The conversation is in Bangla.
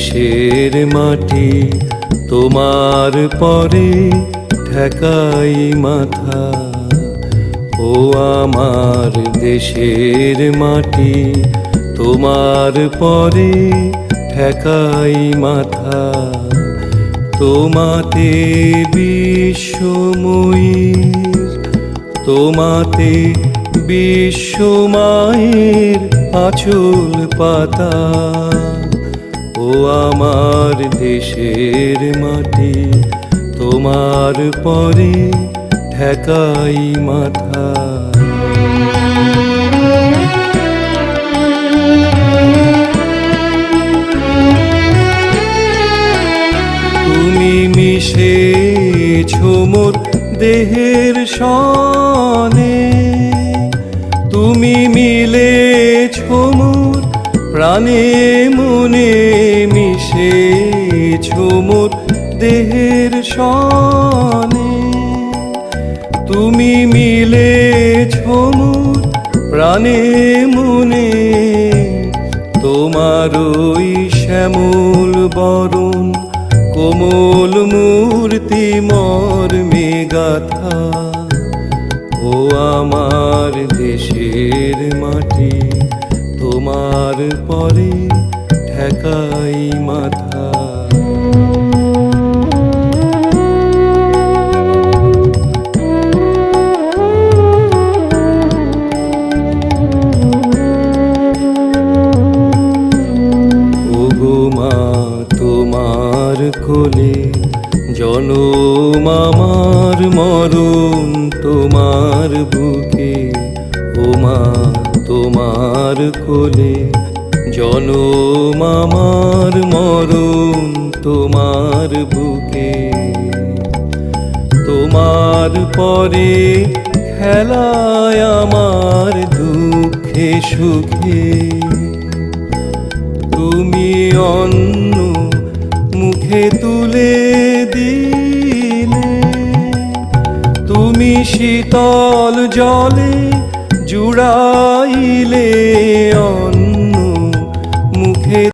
দেশের মাটি তোমার পরে ঠেকাই মাথা। ও আমার দেশের মাটি তোমার পরে ঠেকাই মাথা। তোমাতে বিশ্বময়ীর, তোমাতে বিশ্বমায়ের আঁচল পাতা। ও আমার দেশের মাটি তোমার পরে ঠেকাই মাথা। তুমি মিশেছো মোর দেহের সনে, তুমি মিলেছো মোর প্রাণে মনে। মিশেছো মোর দেহের সনে, তুমি মিলেছো মোর প্রাণে মনে। তোমার ওই শ্যামল বরণ কোমল মূর্তি মর্মে গাথা। ও আমার দেশের মাটি তোমার পরে ঠেকাই মাথা। ওগো মা তোমার কোলে জনম আমার, মরণ তোমার বুকে। ও মা তোমার কোলে জনম আমার, মরণ তোমার বুকে। তোমার পরে খেলায় আমার দুঃখে সুখে। তুমি অন্ন মুখে তুলে দিলে, তুমি শীতল জলে জুড়াইলে অন্ন